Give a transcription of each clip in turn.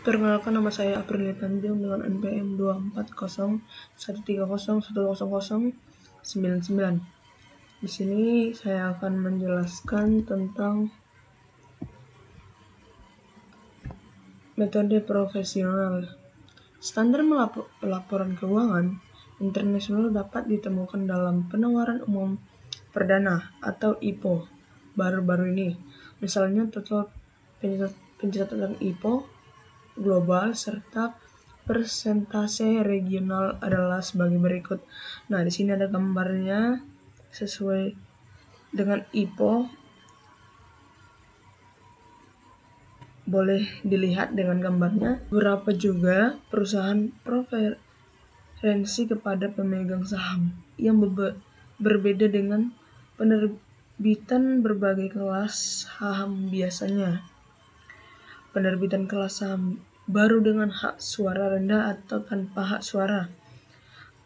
Perkenalkan, nama saya Aprilia Tanjung dengan NPM 24013010099. Di sini saya akan menjelaskan tentang metode profesional. Standar pelaporan keuangan internasional dapat ditemukan dalam penawaran umum perdana atau IPO baru-baru ini. Misalnya total pencatatan IPO global serta persentase regional adalah sebagai berikut. Nah, di sini ada gambarnya sesuai dengan IPO. Boleh dilihat dengan gambarnya. Beberapa juga perusahaan preferensi kepada pemegang saham yang berbeda dengan penerbitan berbagai kelas saham biasanya. Penerbitan kelas saham baru dengan hak suara rendah atau tanpa hak suara,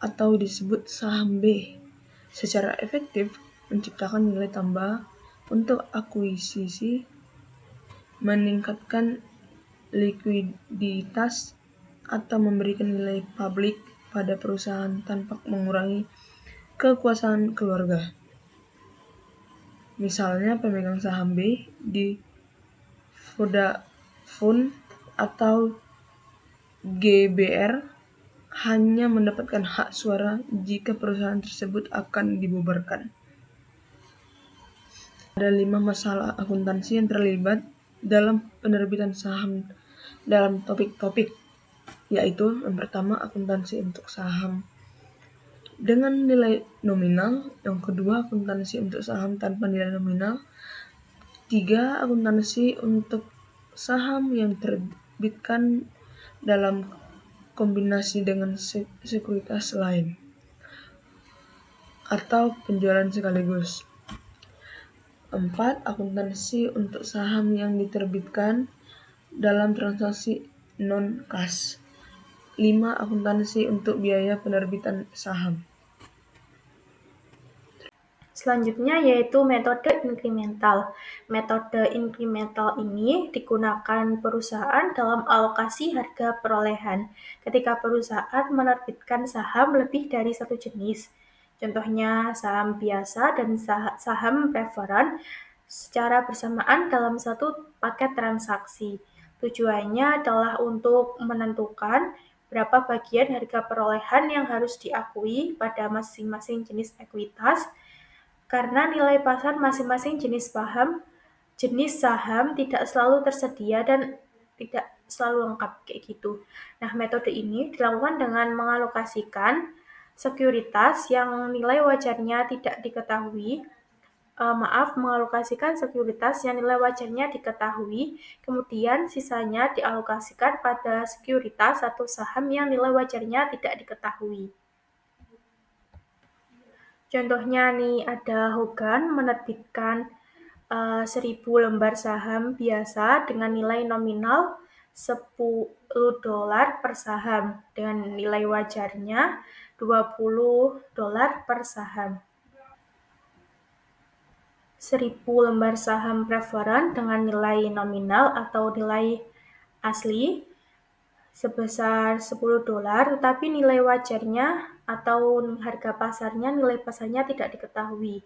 atau disebut saham B, secara efektif menciptakan nilai tambah untuk akuisisi, meningkatkan likuiditas, atau memberikan nilai publik pada perusahaan tanpa mengurangi kekuasaan keluarga. Misalnya pemegang saham B di Vodafone atau GBR hanya mendapatkan hak suara jika perusahaan tersebut akan dibubarkan. Ada 5 masalah akuntansi yang terlibat dalam penerbitan saham dalam topik-topik, yaitu yang pertama akuntansi untuk saham dengan nilai nominal, yang kedua akuntansi untuk saham tanpa nilai nominal, 3 akuntansi untuk saham yang terbitkan dalam kombinasi dengan sekuritas lain atau penjualan sekaligus. 4 akuntansi untuk saham yang diterbitkan dalam transaksi non-cash. 5 akuntansi untuk biaya penerbitan saham. Selanjutnya yaitu metode inkremental. Metode inkremental ini digunakan perusahaan dalam alokasi harga perolehan ketika perusahaan menerbitkan saham lebih dari satu jenis. Contohnya saham biasa dan saham preferen secara bersamaan dalam satu paket transaksi. Tujuannya adalah untuk menentukan berapa bagian harga perolehan yang harus diakui pada masing-masing jenis ekuitas, karena nilai pasar masing-masing jenis saham tidak selalu tersedia dan tidak selalu lengkap kayak gitu. Nah, metode ini dilakukan dengan mengalokasikan sekuritas yang nilai wajarnya tidak diketahui. Mengalokasikan sekuritas yang nilai wajarnya diketahui, kemudian sisanya dialokasikan pada sekuritas atau saham yang nilai wajarnya tidak diketahui. Contohnya nih ada Hogan menerbitkan 1.000 lembar saham biasa dengan nilai nominal $10 per saham dengan nilai wajarnya $20 per saham. 1.000 lembar saham preferen dengan nilai nominal atau nilai asli sebesar $10, tetapi nilai wajarnya atau harga pasarnya, nilai pasarnya tidak diketahui.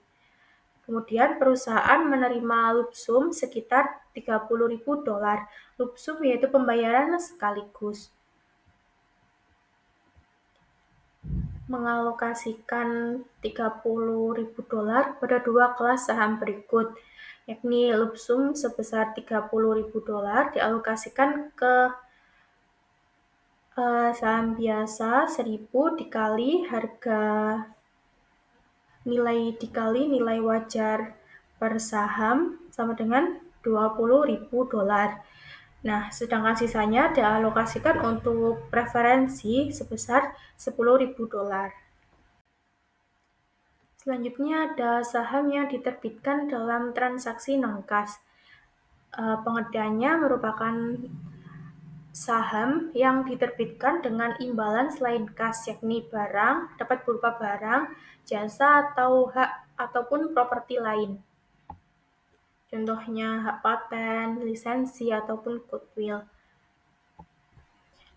Kemudian perusahaan menerima lump sum sekitar $30.000. Lump sum yaitu pembayaran sekaligus. Mengalokasikan $30.000 pada dua kelas saham berikut, yakni lump sum sebesar $30.000 dialokasikan ke saham biasa 1.000 dikali harga dikali nilai wajar per saham sama dengan $20.000. Nah, sedangkan sisanya dialokasikan untuk preferensi sebesar $10.000. Selanjutnya ada saham yang diterbitkan dalam transaksi non-cash. Pengertiannya merupakan saham yang diterbitkan dengan imbalan selain kas, yakni barang, dapat berupa barang, jasa, atau hak ataupun properti lain. Contohnya hak paten, lisensi, ataupun goodwill.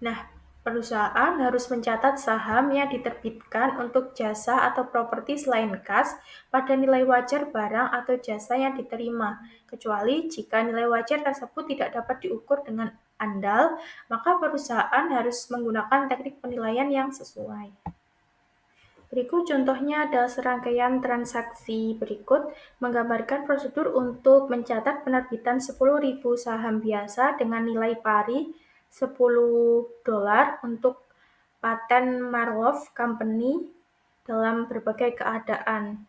Nah, perusahaan harus mencatat saham yang diterbitkan untuk jasa atau properti selain kas pada nilai wajar barang atau jasa yang diterima, kecuali jika nilai wajar tersebut tidak dapat diukur dengan andal, maka perusahaan harus menggunakan teknik penilaian yang sesuai. Berikut contohnya adalah serangkaian transaksi berikut menggambarkan prosedur untuk mencatat penerbitan 10.000 saham biasa dengan nilai pari $10 untuk paten Marlowe Company dalam berbagai keadaan.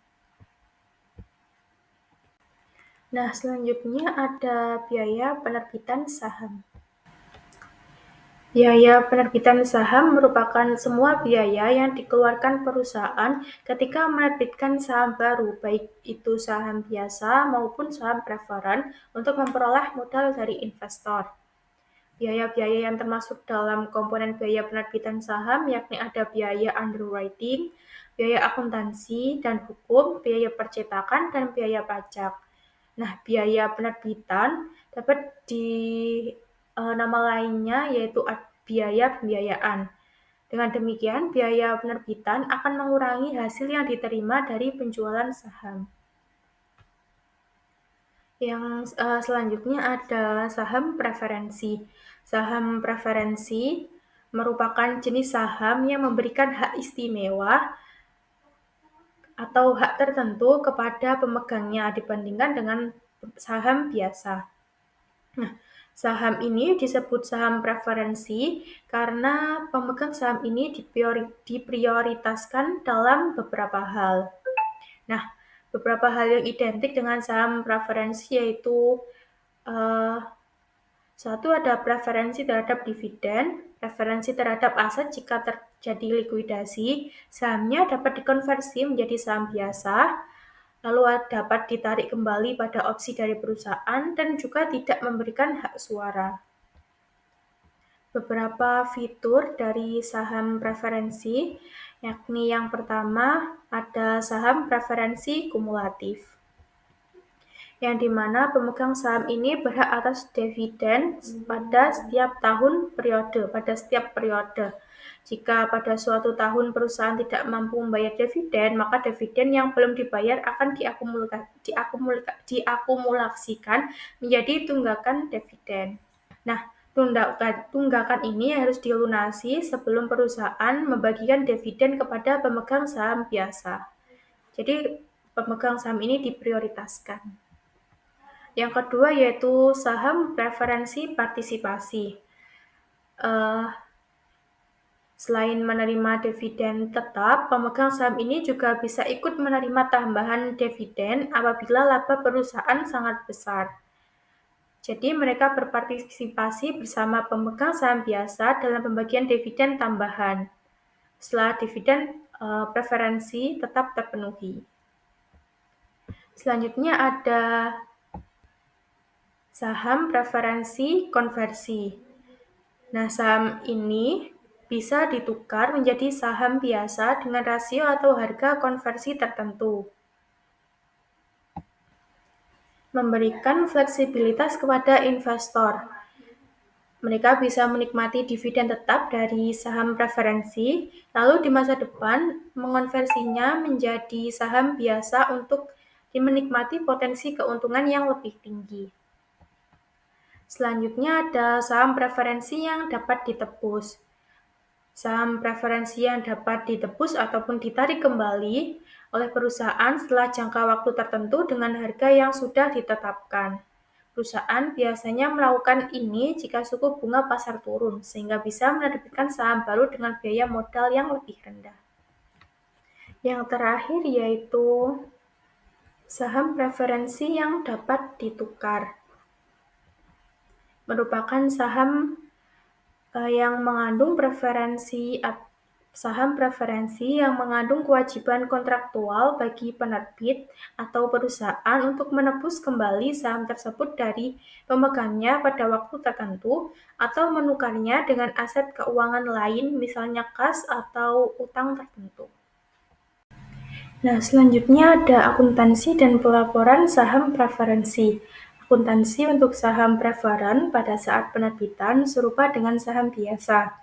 Nah, selanjutnya ada biaya penerbitan saham. Biaya penerbitan saham merupakan semua biaya yang dikeluarkan perusahaan ketika menerbitkan saham baru, baik itu saham biasa maupun saham preferen, untuk memperoleh modal dari investor. Biaya-biaya yang termasuk dalam komponen biaya penerbitan saham yakni ada biaya underwriting, biaya akuntansi dan hukum, biaya percetakan, dan biaya pajak. Nah, biaya penerbitan dapat nama lainnya yaitu biaya pembiayaan. Dengan demikian, biaya penerbitan akan mengurangi hasil yang diterima dari penjualan saham. Yang selanjutnya ada saham preferensi. Saham preferensi merupakan jenis saham yang memberikan hak istimewa atau hak tertentu kepada pemegangnya dibandingkan dengan saham biasa. Nah, saham ini disebut saham preferensi karena pemegang saham ini diprioritaskan dalam beberapa hal. Nah, beberapa hal yang identik dengan saham preferensi yaitu satu, ada preferensi terhadap dividen, preferensi terhadap aset jika terjadi likuidasi, sahamnya dapat dikonversi menjadi saham biasa, lalu dapat ditarik kembali pada opsi dari perusahaan, dan juga tidak memberikan hak suara. Beberapa fitur dari saham preferensi, yakni yang pertama ada saham preferensi kumulatif, yang dimana pemegang saham ini berhak atas dividen pada setiap periode. Jika pada suatu tahun perusahaan tidak mampu membayar dividen, maka dividen yang belum dibayar akan diakumulasikan menjadi tunggakan dividen. Nah, tunggakan ini harus dilunasi sebelum perusahaan membagikan dividen kepada pemegang saham biasa. Jadi, pemegang saham ini diprioritaskan. Yang kedua yaitu saham preferensi partisipasi. Selain menerima dividen tetap, pemegang saham ini juga bisa ikut menerima tambahan dividen apabila laba perusahaan sangat besar. Jadi mereka berpartisipasi bersama pemegang saham biasa dalam pembagian dividen tambahan setelah dividen preferensi tetap terpenuhi. Selanjutnya ada saham preferensi konversi. Nah, saham ini bisa ditukar menjadi saham biasa dengan rasio atau harga konversi tertentu. Memberikan fleksibilitas kepada investor. Mereka bisa menikmati dividen tetap dari saham preferensi, lalu di masa depan mengonversinya menjadi saham biasa untuk menikmati potensi keuntungan yang lebih tinggi. Selanjutnya ada saham preferensi yang dapat ditebus. Saham preferensi yang dapat ditebus ataupun ditarik kembali oleh perusahaan setelah jangka waktu tertentu dengan harga yang sudah ditetapkan. Perusahaan biasanya melakukan ini jika suku bunga pasar turun, sehingga bisa menerbitkan saham baru dengan biaya modal yang lebih rendah. Yang terakhir yaitu saham preferensi yang dapat ditukar. Merupakan saham yang mengandung saham preferensi yang mengandung kewajiban kontraktual bagi penerbit atau perusahaan untuk menebus kembali saham tersebut dari pemegangnya pada waktu tertentu atau menukarnya dengan aset keuangan lain, misalnya kas atau utang tertentu. Nah, selanjutnya ada akuntansi dan pelaporan saham preferensi. Akuntansi untuk saham preferen pada saat penerbitan serupa dengan saham biasa.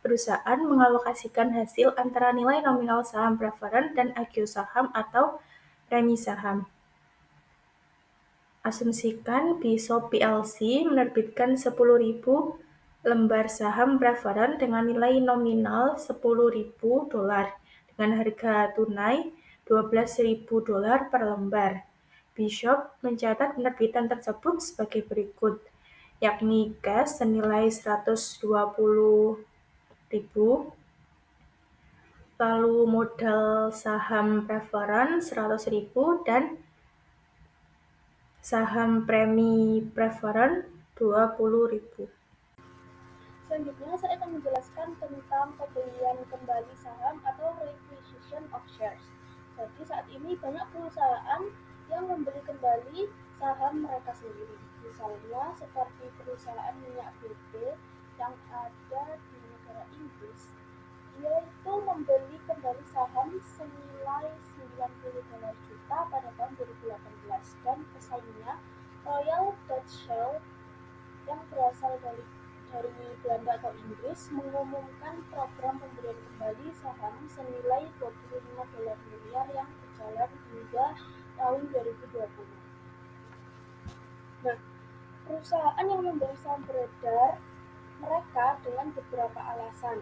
Perusahaan mengalokasikan hasil antara nilai nominal saham preferen dan agio saham atau premi saham. Asumsikan Bishop plc menerbitkan 10.000 lembar saham preferen dengan nilai nominal $10.000 dengan harga tunai $12.000 per lembar. Bishop mencatat penerbitan tersebut sebagai berikut, yakni cash senilai $120.000, lalu modal saham preferen $100.000 dan saham premi preferen $20.000. Selanjutnya saya akan menjelaskan tentang pembelian kembali saham atau requisition of shares. Jadi saat ini banyak perusahaan yang membeli kembali saham mereka sendiri. Misalnya seperti perusahaan minyak BP yang ada di negara Inggris, yaitu membeli kembali saham senilai $90 juta pada tahun 2018 dan pesaingnya Royal Dutch Shell yang berasal dari Belanda atau Inggris mengumumkan program pembelian kembali saham senilai $25 miliar yang berjalan hingga tahun 2020. Nah, perusahaan yang membeli saham beredar mereka dengan beberapa alasan.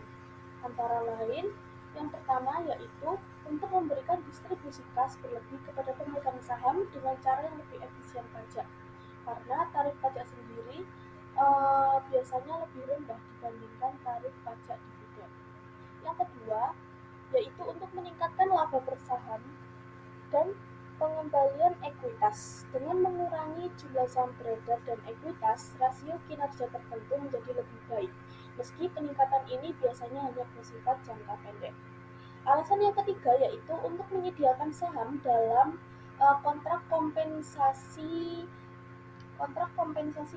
Antara lain, yang pertama yaitu untuk memberikan distribusi kas berlebih kepada pemegang saham dengan cara yang lebih efisien pajak. Karena tarif pajak sendiri biasanya lebih rendah dibandingkan tarif pajak dividen. Yang kedua, yaitu untuk meningkatkan laba per saham dan pengembalian ekuitas. Dengan mengurangi jumlah saham beredar dan ekuitas, rasio kinerja tertentu menjadi lebih baik, meski peningkatan ini biasanya hanya bersifat jangka pendek. Alasan yang ketiga yaitu untuk menyediakan saham dalam kontrak kompensasi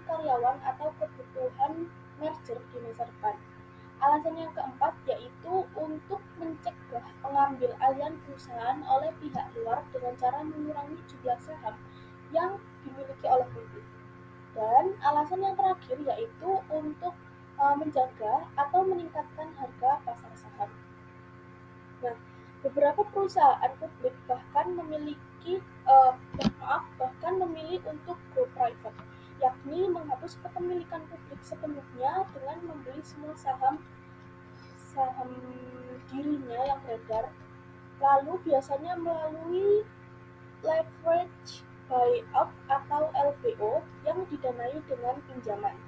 karyawan atau kebutuhan merger di masa depan. Alasan yang keempat yaitu untuk mencegah pengambil alihan perusahaan oleh pihak luar dengan cara mengurangi jumlah saham yang dimiliki oleh publik. Dan alasan yang terakhir yaitu untuk menjaga atau meningkatkan harga pasar saham. Nah, beberapa perusahaan publik bahkan memilih untuk go private, yakni menghapus kepemilikan publik sepenuhnya dengan membeli semua saham dirinya yang beredar, lalu biasanya melalui leverage buyout atau LBO yang didanai dengan pinjaman.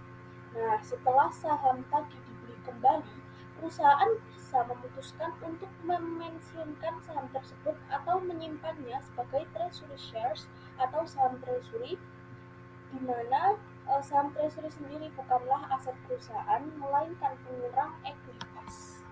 Nah, setelah saham tadi dibeli kembali, perusahaan bisa memutuskan untuk memensiunkan saham tersebut atau menyimpannya sebagai treasury shares atau saham treasury, di mana saham treasury sendiri bukanlah aset perusahaan, melainkan pengurang ekuitas.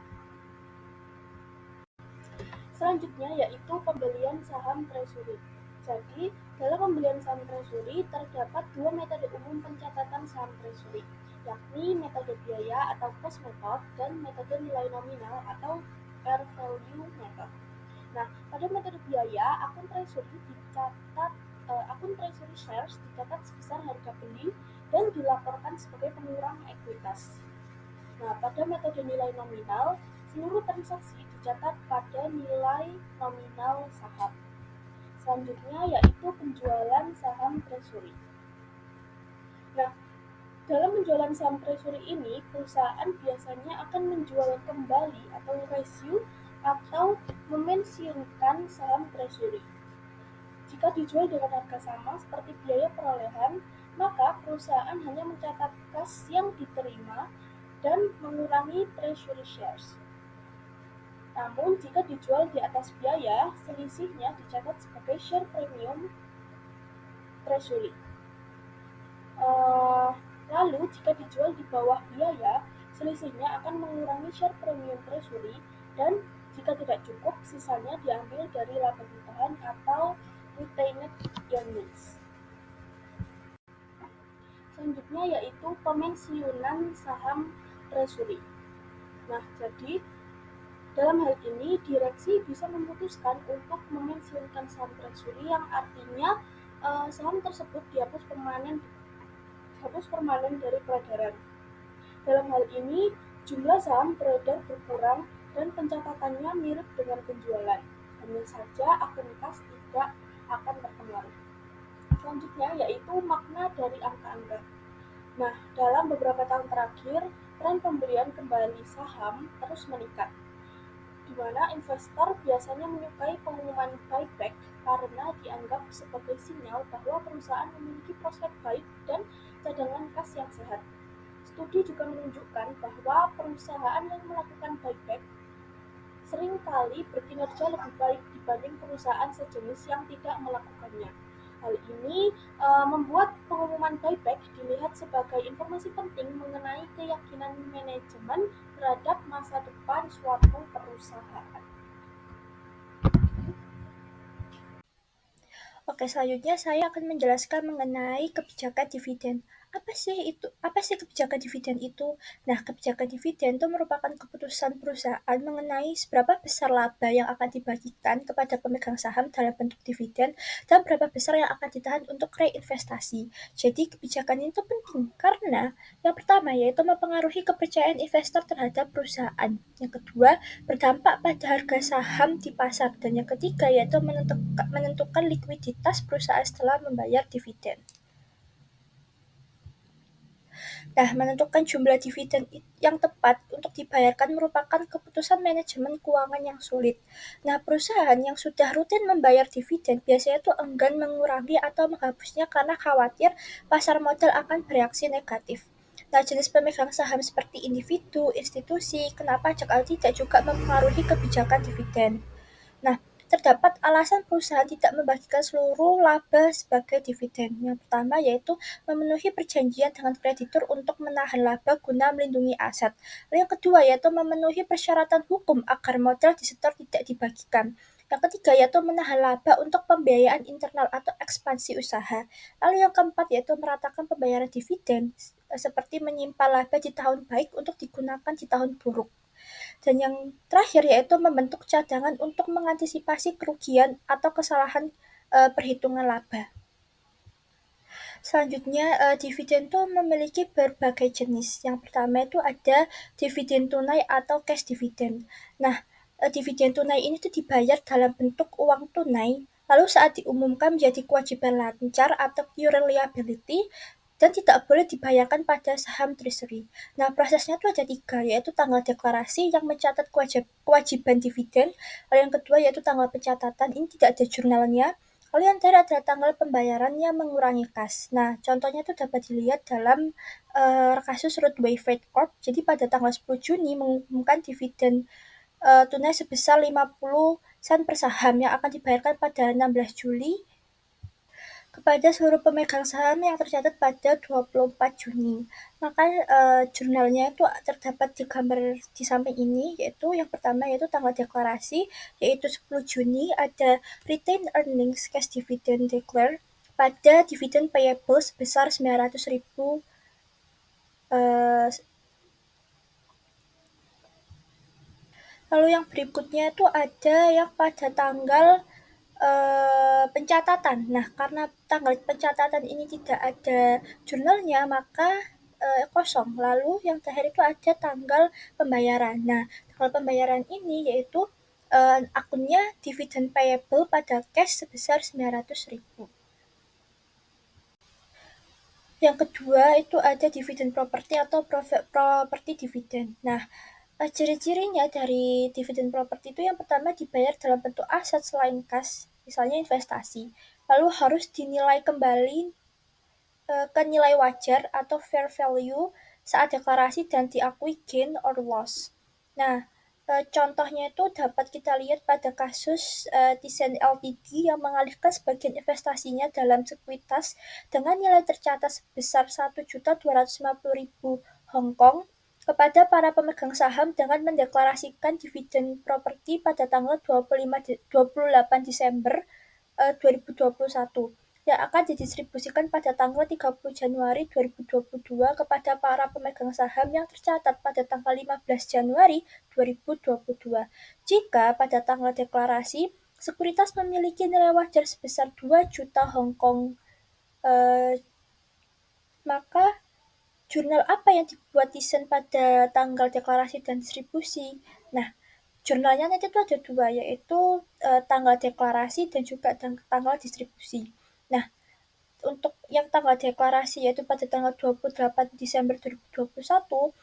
Selanjutnya yaitu pembelian saham treasury. Jadi, dalam pembelian saham treasury terdapat dua metode umum pencatatan saham treasury, yakni metode biaya atau cost method dan metode nilai nominal atau fair value method. Nah, pada metode biaya, akun treasury shares dicatat sebesar harga beli dan dilaporkan sebagai pengurang ekuitas. Nah, pada metode nilai nominal, seluruh transaksi dicatat pada nilai nominal saham. Selanjutnya yaitu penjualan saham treasury. Nah, dalam penjualan saham treasury ini, perusahaan biasanya akan menjual kembali atau reissue atau memensiunkan saham treasury. Jika dijual dengan harga sama seperti biaya perolehan, maka perusahaan hanya mencatat kas yang diterima dan mengurangi treasury shares. Namun, jika dijual di atas biaya, selisihnya dicatat sebagai share premium treasury. Lalu, jika dijual di bawah biaya, selisihnya akan mengurangi share premium treasury dan jika tidak cukup, sisanya diambil dari laba tambahan atau retained earnings. Selanjutnya yaitu pemensiunan saham treasury. Nah, jadi dalam hal ini direksi bisa memutuskan untuk memensiunkan saham treasury yang artinya Saham tersebut dihapus permanen dari peredaran. Dalam hal ini, jumlah saham beredar berkurang dan pencatatannya mirip dengan penjualan. Hanya saja akun kas tidak akan terpengaruh. Selanjutnya yaitu makna dari angka-angka. Nah, dalam beberapa tahun terakhir, tren pembelian kembali saham terus meningkat, di mana investor biasanya menyukai pengumuman buyback karena dianggap sebagai sinyal bahwa perusahaan memiliki prospek baik dan cadangan kas yang sehat. Studi juga menunjukkan bahwa perusahaan yang melakukan buyback seringkali berkinerja lebih baik dibanding perusahaan sejenis yang tidak melakukannya. Hal ini membuat pengumuman buyback dilihat sebagai informasi penting mengenai keyakinan manajemen terhadap masa depan suatu perusahaan. Oke, selanjutnya saya akan menjelaskan mengenai kebijakan dividen. Apa sih itu? Apa sih kebijakan dividen itu? Nah, kebijakan dividen itu merupakan keputusan perusahaan mengenai seberapa besar laba yang akan dibagikan kepada pemegang saham dalam bentuk dividen dan berapa besar yang akan ditahan untuk reinvestasi. Jadi, kebijakan itu penting karena yang pertama yaitu mempengaruhi kepercayaan investor terhadap perusahaan. Yang kedua, berdampak pada harga saham di pasar, dan yang ketiga yaitu menentukan likuiditas perusahaan setelah membayar dividen. Nah, menentukan jumlah dividen yang tepat untuk dibayarkan merupakan keputusan manajemen keuangan yang sulit. Nah, perusahaan yang sudah rutin membayar dividen biasanya itu enggan mengurangi atau menghapusnya karena khawatir pasar modal akan bereaksi negatif. Nah, jenis pemegang saham seperti individu, institusi, kena pajak atau tidak juga mempengaruhi kebijakan dividen. Nah, terdapat alasan perusahaan tidak membagikan seluruh laba sebagai dividen. Yang pertama yaitu memenuhi perjanjian dengan kreditur untuk menahan laba guna melindungi aset. Lalu yang kedua yaitu memenuhi persyaratan hukum agar modal disetor tidak dibagikan. Yang ketiga yaitu menahan laba untuk pembiayaan internal atau ekspansi usaha. Lalu yang keempat yaitu meratakan pembayaran dividen, seperti menyimpan laba di tahun baik untuk digunakan di tahun buruk. Dan yang terakhir yaitu membentuk cadangan untuk mengantisipasi kerugian atau kesalahan perhitungan laba. Selanjutnya, dividen itu memiliki berbagai jenis. Yang pertama itu ada dividen tunai atau cash dividend. Nah, dividen tunai ini tuh dibayar dalam bentuk uang tunai, lalu saat diumumkan menjadi kewajiban lancar atau pure liability, dan tidak boleh dibayarkan pada saham treasury. Nah, prosesnya itu ada 3, yaitu tanggal deklarasi yang mencatat kewajiban dividen, lalu yang kedua yaitu tanggal pencatatan, ini tidak ada jurnalnya, lalu yang terakhir adalah tanggal pembayaran yang mengurangi kas. Nah, contohnya itu dapat dilihat dalam kasus Roadway Freight Corp. Jadi pada tanggal 10 Juni mengumumkan dividen tunai sebesar 50 sen per saham yang akan dibayarkan pada 16 Juli kepada seluruh pemegang saham yang tercatat pada 24 Juni. Maka jurnalnya itu terdapat di gambar di samping ini, yaitu yang pertama yaitu tanggal deklarasi, yaitu 10 Juni ada retained earnings cash dividend declare pada dividen payable sebesar 900.000. Lalu yang berikutnya itu ada yang pada tanggal pencatatan. Nah, karena tanggal pencatatan ini tidak ada jurnalnya, maka kosong. Lalu yang terakhir itu ada tanggal pembayaran. Nah, tanggal pembayaran ini yaitu akunnya dividen payable pada cash sebesar 900.000. Yang kedua itu ada dividen properti atau property dividend. Nah, ciri-cirinya dari dividen properti itu yang pertama dibayar dalam bentuk aset selain kas, misalnya investasi. Lalu harus dinilai kembali ke nilai wajar atau fair value saat deklarasi dan diakui gain or loss. Nah, contohnya itu dapat kita lihat pada kasus Thyssen Ltd yang mengalihkan sebagian investasinya dalam sekuitas dengan nilai tercatat sebesar 1.250.000 Hong Kong kepada para pemegang saham dengan mendeklarasikan dividen properti pada tanggal 28 Desember 2021 yang akan didistribusikan pada tanggal 30 Januari 2022 kepada para pemegang saham yang tercatat pada tanggal 15 Januari 2022. Jika pada tanggal deklarasi sekuritas memiliki nilai wajar sebesar 2 juta Hong Kong, eh, maka jurnal apa yang dibuat desain pada tanggal deklarasi dan distribusi? Nah, jurnalnya nanti itu ada dua, yaitu tanggal deklarasi dan juga tanggal distribusi. Nah, untuk yang tanggal deklarasi yaitu pada tanggal 28 Desember 2021,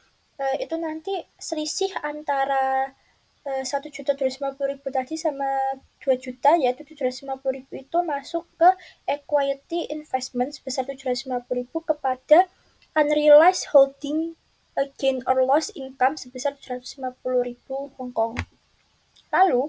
itu nanti selisih antara 1.250.000 tadi sama 2 juta, yaitu 750.000 itu masuk ke equity investment sebesar 750.000 kepada unrealized holding gain or loss income sebesar 750.000 Hong Kong. Lalu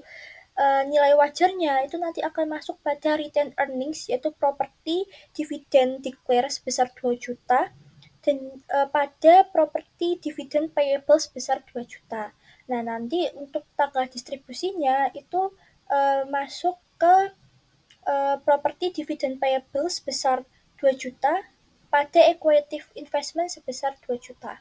nilai wajarnya itu nanti akan masuk pada retained earnings, yaitu property dividend declare sebesar 2 juta dan pada property dividend payable sebesar 2 juta. Nah, nanti untuk tanggal distribusinya itu masuk ke property dividend payable sebesar 2 juta pada equity investment sebesar 2 juta.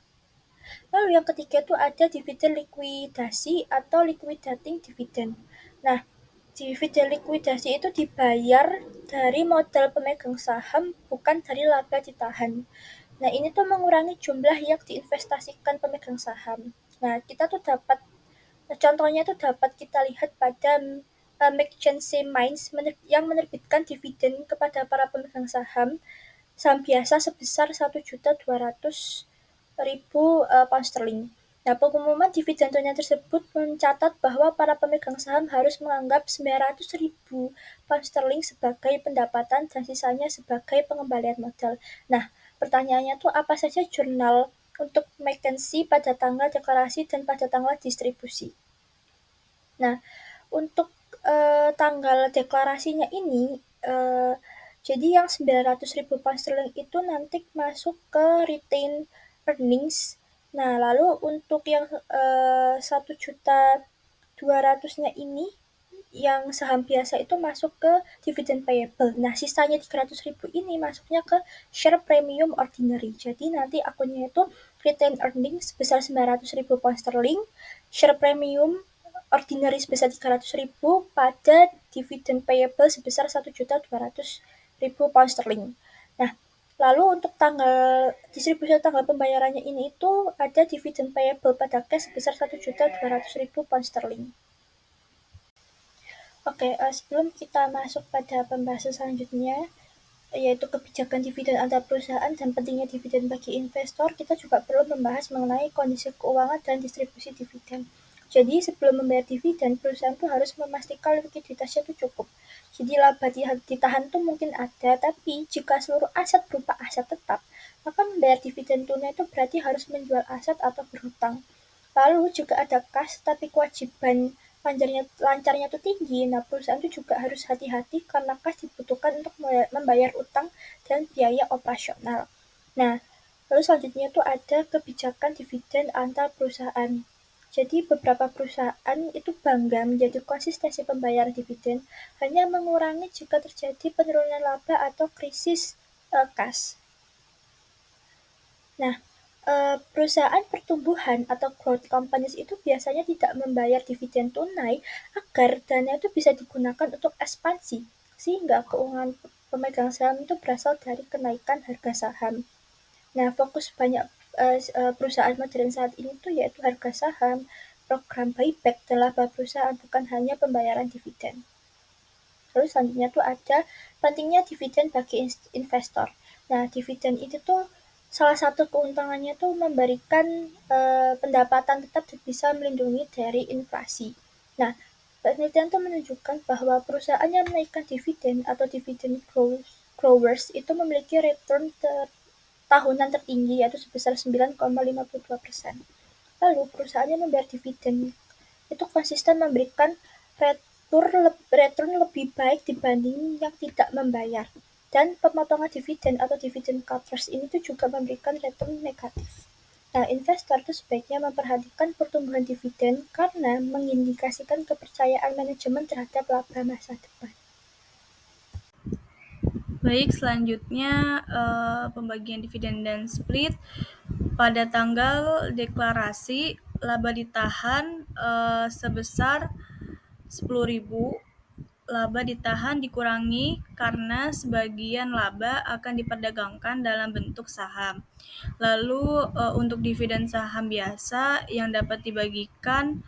Lalu yang ketiga itu ada dividen likuidasi atau liquidating dividend. Nah, dividen likuidasi itu dibayar dari modal pemegang saham, bukan dari laba ditahan. Nah, ini tuh mengurangi jumlah yang diinvestasikan pemegang saham. Nah, kita tuh dapat, contohnya tuh dapat kita lihat pada McKinsey Mines yang menerbitkan dividen kepada para pemegang saham biasa sebesar 1.200.000 pound sterling. Nah, pengumuman dividen tahunnya tersebut mencatat bahwa para pemegang saham harus menganggap 900.000 pound sterling sebagai pendapatan dan sisanya sebagai pengembalian modal. Nah, pertanyaannya tuh apa saja jurnal untuk McKinsey pada tanggal deklarasi dan pada tanggal distribusi. Nah, untuk tanggal deklarasinya ini, jadi yang 900.000 pound sterling itu nanti masuk ke retained earnings. Nah, lalu untuk yang 1.200.000-nya ini, yang saham biasa itu masuk ke dividend payable. Nah, sisanya 300.000 ini masuknya ke share premium ordinary. Jadi nanti akunnya itu retained earnings sebesar 900.000 pound sterling, share premium ordinary sebesar 300.000 pada dividen payable sebesar 1.200.000 pound sterling. Nah, lalu untuk tanggal distribusi tanggal pembayarannya ini itu ada dividen payable pada cash sebesar 1.200.000 pound sterling. Oke, sebelum kita masuk pada pembahasan selanjutnya, yaitu kebijakan dividen antar perusahaan dan pentingnya dividen bagi investor, kita juga perlu membahas mengenai kondisi keuangan dan distribusi dividen. Jadi sebelum membayar dividen, perusahaan tuh harus memastikan likuiditasnya tuh cukup. Jadi laba ditahan tuh mungkin ada, tapi jika seluruh aset berupa aset tetap, maka membayar dividen tunai itu berarti harus menjual aset atau berhutang. Lalu juga ada kas, tapi kewajiban lancarnya itu tinggi. Nah, perusahaan itu juga harus hati-hati karena kas dibutuhkan untuk membayar utang dan biaya operasional. Nah, lalu selanjutnya itu ada kebijakan dividen antar perusahaan. Jadi beberapa perusahaan itu bangga menjadi konsistensi pembayaran dividen, hanya mengurangi jika terjadi penurunan laba atau krisis kas. Nah, perusahaan pertumbuhan atau growth companies itu biasanya tidak membayar dividen tunai agar dana itu bisa digunakan untuk ekspansi, sehingga keuangan pemegang saham itu berasal dari kenaikan harga saham. Nah, fokus banyak perusahaan modern saat ini tuh yaitu harga saham, program buyback, dan laba perusahaan, bukan hanya pembayaran dividen. Lalu selanjutnya tuh ada pentingnya dividen bagi investor. Nah, dividen itu tuh salah satu keuntungannya tuh memberikan pendapatan tetap bisa melindungi dari inflasi. Nah, penelitian tuh menunjukkan bahwa perusahaan yang menaikkan dividen atau dividen growers itu memiliki return tahunan tertinggi yaitu sebesar 9,52%. Lalu perusahaan yang membayar dividen itu konsisten memberikan return lebih baik dibanding yang tidak membayar. Dan pemotongan dividen atau dividen cutters ini tuh juga memberikan return negatif. Nah, investor itu sebaiknya memperhatikan pertumbuhan dividen karena mengindikasikan kepercayaan manajemen terhadap laba masa depan. Baik, selanjutnya pembagian dividen dan split. Pada tanggal deklarasi, laba ditahan sebesar 10.000 laba ditahan dikurangi karena sebagian laba akan diperdagangkan dalam bentuk saham. Lalu untuk dividen saham biasa yang dapat dibagikan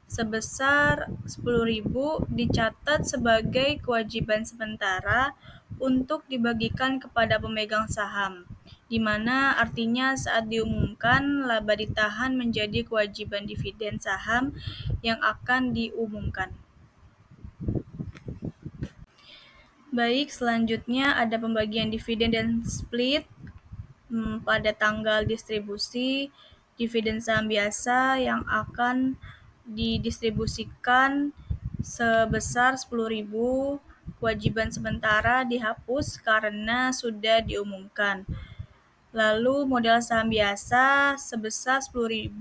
sebesar 10.000 dicatat sebagai kewajiban sementara untuk dibagikan kepada pemegang saham, di mana artinya saat diumumkan laba ditahan menjadi kewajiban dividen saham yang akan diumumkan. Baik, selanjutnya ada pembagian dividen dan split pada tanggal distribusi dividen saham biasa yang akan didistribusikan sebesar 10.000, kewajiban sementara dihapus karena sudah diumumkan. Lalu modal saham biasa sebesar 10.000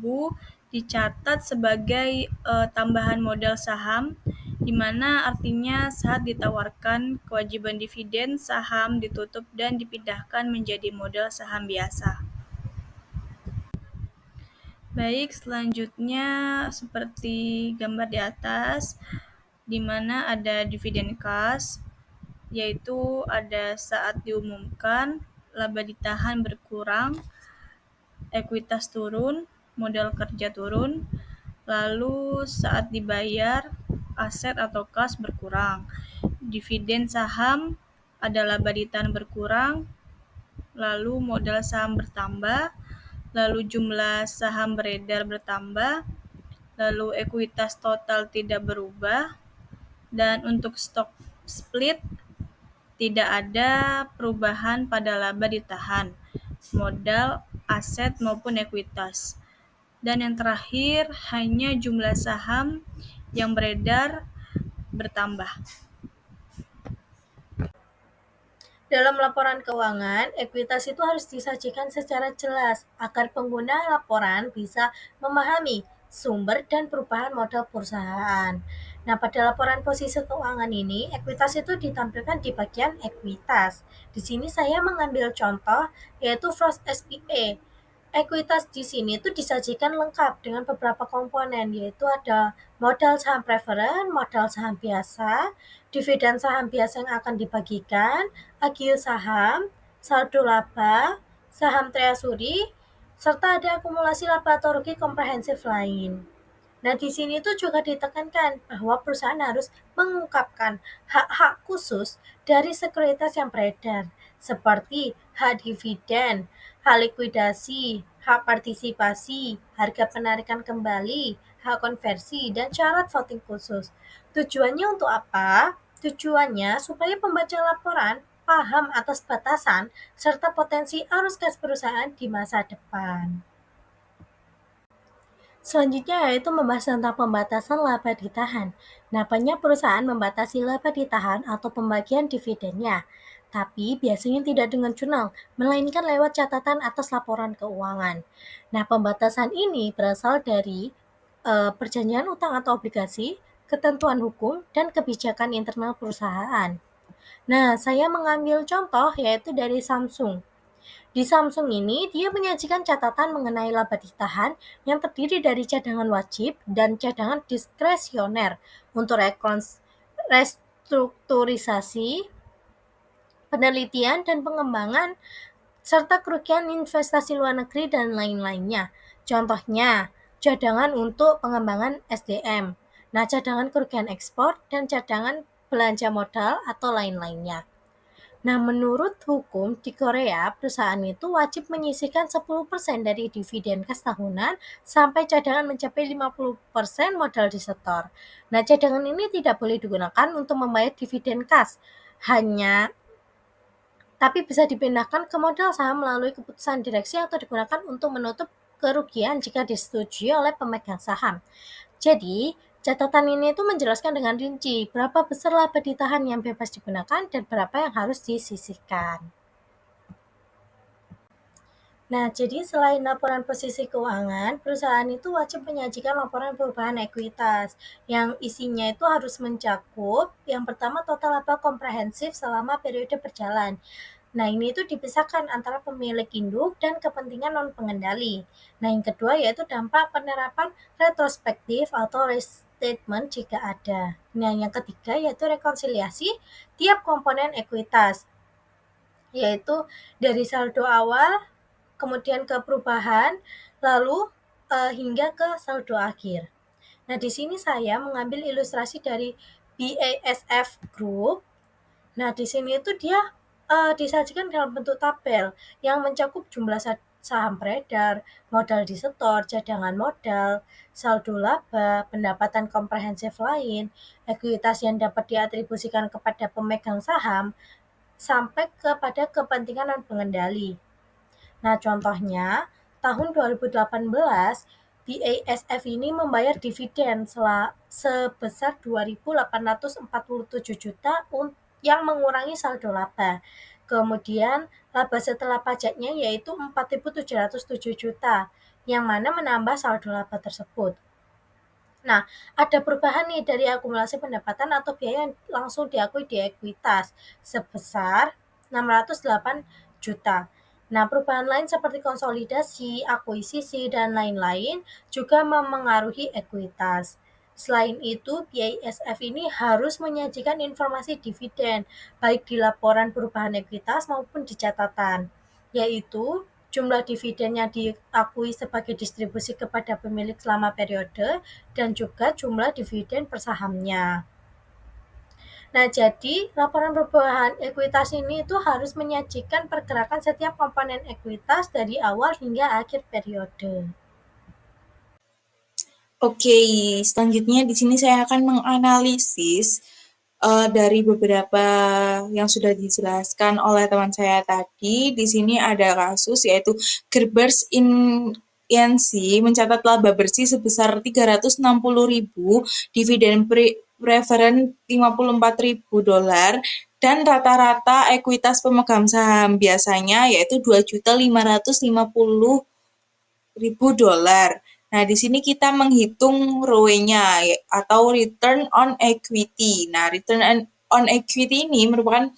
dicatat sebagai tambahan modal saham, di mana artinya saat ditawarkan kewajiban dividen saham ditutup dan dipindahkan menjadi modal saham biasa. Baik, selanjutnya seperti gambar di atas, di mana ada dividen cash, yaitu ada saat diumumkan laba ditahan berkurang, ekuitas turun, modal kerja turun, lalu saat dibayar aset atau kas berkurang. Dividen saham ada laba ditahan berkurang, lalu modal saham bertambah, lalu jumlah saham beredar bertambah, lalu ekuitas total tidak berubah, dan untuk stok split tidak ada perubahan pada laba ditahan, modal, aset maupun ekuitas. Dan yang terakhir, hanya jumlah saham yang beredar bertambah. Dalam laporan keuangan, ekuitas itu harus disajikan secara jelas agar pengguna laporan bisa memahami sumber dan perubahan modal perusahaan. Nah, pada laporan posisi keuangan ini, ekuitas itu ditampilkan di bagian ekuitas. Di sini saya mengambil contoh yaitu Frost SPA. Ekuitas di sini itu disajikan lengkap dengan beberapa komponen, yaitu ada modal saham preferen, modal saham biasa, dividen saham biasa yang akan dibagikan, agio saham, saldo laba, saham treasury, serta ada akumulasi laba atau rugi komprehensif lain. Nah, di sini tuh juga ditekankan bahwa perusahaan harus mengungkapkan hak-hak khusus dari sekuritas yang beredar, seperti hak dividen, hak likuidasi, hak partisipasi, harga penarikan kembali, hak konversi, dan syarat voting khusus. Tujuannya untuk apa? Tujuannya supaya pembaca laporan paham atas batasan serta potensi arus kas perusahaan di masa depan. Selanjutnya yaitu membahas tentang pembatasan laba ditahan. Nah, banyak perusahaan membatasi laba ditahan atau pembagian dividennya, tapi biasanya tidak dengan jurnal, melainkan lewat catatan atas laporan keuangan. Nah, pembatasan ini berasal dari perjanjian utang atau obligasi, ketentuan hukum, dan kebijakan internal perusahaan. Nah, saya mengambil contoh yaitu dari Samsung. Di Samsung ini, dia menyajikan catatan mengenai laba ditahan yang terdiri dari cadangan wajib dan cadangan diskresioner untuk restrukturisasi, penelitian dan pengembangan, serta kerugian investasi luar negeri dan lain-lainnya. Contohnya, cadangan untuk pengembangan SDM, nah cadangan kerugian ekspor, dan cadangan belanja modal atau lain-lainnya. Nah, menurut hukum di Korea, perusahaan itu wajib menyisihkan 10% dari dividen kas tahunan sampai cadangan mencapai 50% modal disetor. Nah, cadangan ini tidak boleh digunakan untuk membayar dividen kas, tapi bisa dipindahkan ke modal saham melalui keputusan direksi atau digunakan untuk menutup kerugian jika disetujui oleh pemegang saham. Jadi, catatan ini itu menjelaskan dengan rinci berapa besar laba ditahan yang bebas digunakan dan berapa yang harus disisihkan. Nah, jadi selain laporan posisi keuangan, perusahaan itu wajib menyajikan laporan perubahan ekuitas yang isinya itu harus mencakup yang pertama total laba komprehensif selama periode berjalan. Nah, ini itu dipisahkan antara pemilik induk dan kepentingan non-pengendali. Nah, yang kedua yaitu dampak penerapan retrospektif atau restatement jika ada. Nah, yang ketiga yaitu rekonsiliasi tiap komponen ekuitas, yaitu dari saldo awal, kemudian ke perubahan, lalu hingga ke saldo akhir. Nah, di sini saya mengambil ilustrasi dari BASF Group. Nah, di sini itu dia disajikan dalam bentuk tabel yang mencakup jumlah saham beredar, modal disetor, cadangan modal, saldo laba, pendapatan komprehensif lain, ekuitas yang dapat diatribusikan kepada pemegang saham, sampai kepada kepentingan non-pengendali. Nah, contohnya, tahun 2018, BASF ini membayar dividen sebesar 2.847 juta yang mengurangi saldo laba. Kemudian, laba setelah pajaknya yaitu 4.707 juta, yang mana menambah saldo laba tersebut. Nah, ada perubahan nih dari akumulasi pendapatan atau biaya yang langsung diakui di ekuitas sebesar 608 juta. Nah, perubahan lain seperti konsolidasi, akuisisi, dan lain-lain juga memengaruhi ekuitas. Selain itu, BASF ini harus menyajikan informasi dividen, baik di laporan perubahan ekuitas maupun di catatan, yaitu jumlah dividen yang diakui sebagai distribusi kepada pemilik selama periode, dan juga jumlah dividen per sahamnya. Nah, jadi laporan perubahan ekuitas ini itu harus menyajikan pergerakan setiap komponen ekuitas dari awal hingga akhir periode. Oke, selanjutnya di sini saya akan menganalisis dari beberapa yang sudah dijelaskan oleh teman saya tadi. Di sini ada kasus yaitu Gerbers INC mencatat laba bersih sebesar 360.000, dividen preferent 54.000 dolar, dan rata-rata ekuitas pemegang saham biasanya yaitu 2.550.000 dolar. Nah, di sini kita menghitung ROE-nya atau return on equity. Nah, return on equity ini merupakan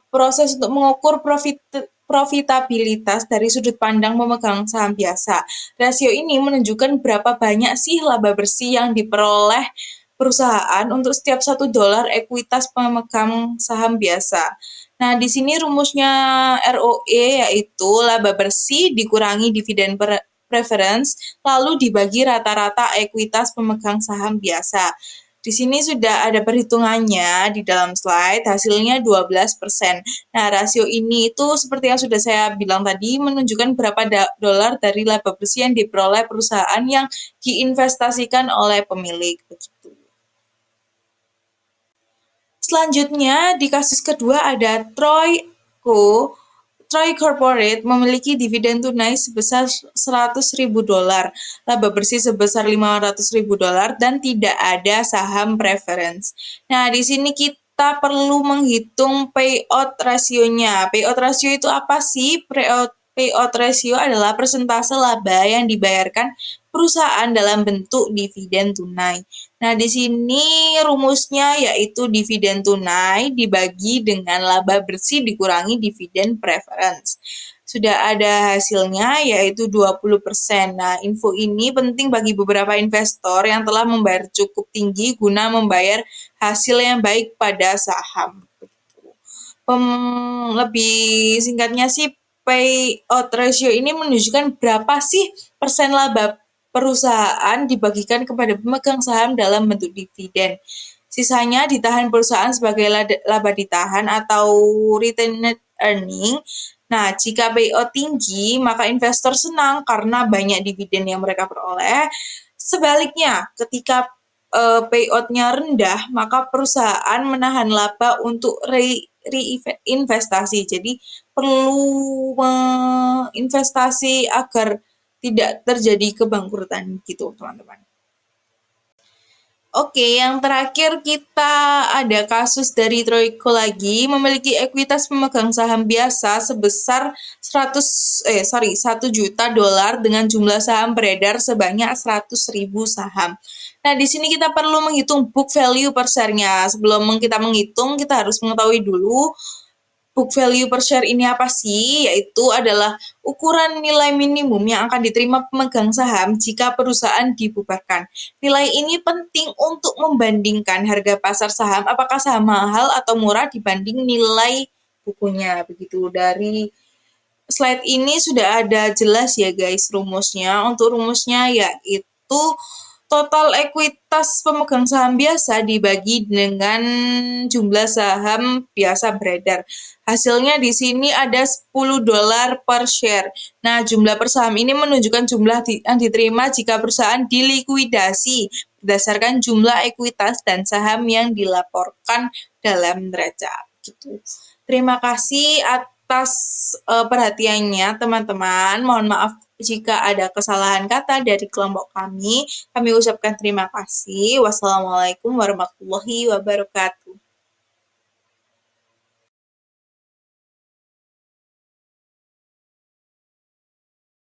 proses untuk mengukur profitabilitas dari sudut pandang pemegang saham biasa. Rasio ini menunjukkan berapa banyak sih laba bersih yang diperoleh perusahaan untuk setiap $1 ekuitas pemegang saham biasa. Nah, di sini rumusnya ROE yaitu laba bersih dikurangi dividen preference, lalu dibagi rata-rata ekuitas pemegang saham biasa. Di sini sudah ada perhitungannya di dalam slide, hasilnya 12%. Nah, rasio ini itu seperti yang sudah saya bilang tadi, menunjukkan berapa dolar dari laba bersih yang diperoleh perusahaan yang diinvestasikan oleh pemilik. Begitu. Selanjutnya, di kasus kedua ada Troy Corporate memiliki dividen tunai sebesar $100.000, laba bersih sebesar $500.000, dan tidak ada saham preference. Nah, di sini kita perlu menghitung payout ratio-nya. Payout ratio itu apa sih? Payout ratio adalah persentase laba yang dibayarkan perusahaan dalam bentuk dividen tunai. Nah, di sini rumusnya yaitu dividen tunai dibagi dengan laba bersih dikurangi dividen preference. Sudah ada hasilnya yaitu 20%. Nah, info ini penting bagi beberapa investor yang telah membayar cukup tinggi guna membayar hasil yang baik pada saham. Lebih singkatnya sih, payout ratio ini menunjukkan berapa sih persen laba perusahaan dibagikan kepada pemegang saham dalam bentuk dividen. Sisanya ditahan perusahaan sebagai laba ditahan atau retained earning. Nah, jika payout tinggi, maka investor senang karena banyak dividen yang mereka peroleh. Sebaliknya, ketika payout-nya rendah, maka perusahaan menahan laba untuk reinvestasi. Jadi perlu investasi agar tidak terjadi kebangkrutan gitu, teman-teman. Oke, yang terakhir kita ada kasus dari Troyco lagi, memiliki ekuitas pemegang saham biasa sebesar $1 juta dengan jumlah saham beredar sebanyak 100.000 saham. Nah, di sini kita perlu menghitung book value per share-nya. Sebelum kita menghitung, kita harus mengetahui dulu book value per share ini apa sih? Yaitu adalah ukuran nilai minimum yang akan diterima pemegang saham jika perusahaan dibubarkan. Nilai ini penting untuk membandingkan harga pasar saham apakah saham mahal atau murah dibanding nilai bukunya. Begitu, dari slide ini sudah ada jelas ya guys rumusnya. Untuk rumusnya yaitu total ekuitas pemegang saham biasa dibagi dengan jumlah saham biasa beredar. Hasilnya di sini ada $10 per share. Nah, jumlah per saham ini menunjukkan jumlah yang diterima jika perusahaan dilikuidasi berdasarkan jumlah ekuitas dan saham yang dilaporkan dalam neraca. Gitu. Terima kasih atas perhatiannya teman-teman. Mohon maaf jika ada kesalahan kata dari kelompok kami. Kami ucapkan terima kasih. Wassalamualaikum warahmatullahi wabarakatuh.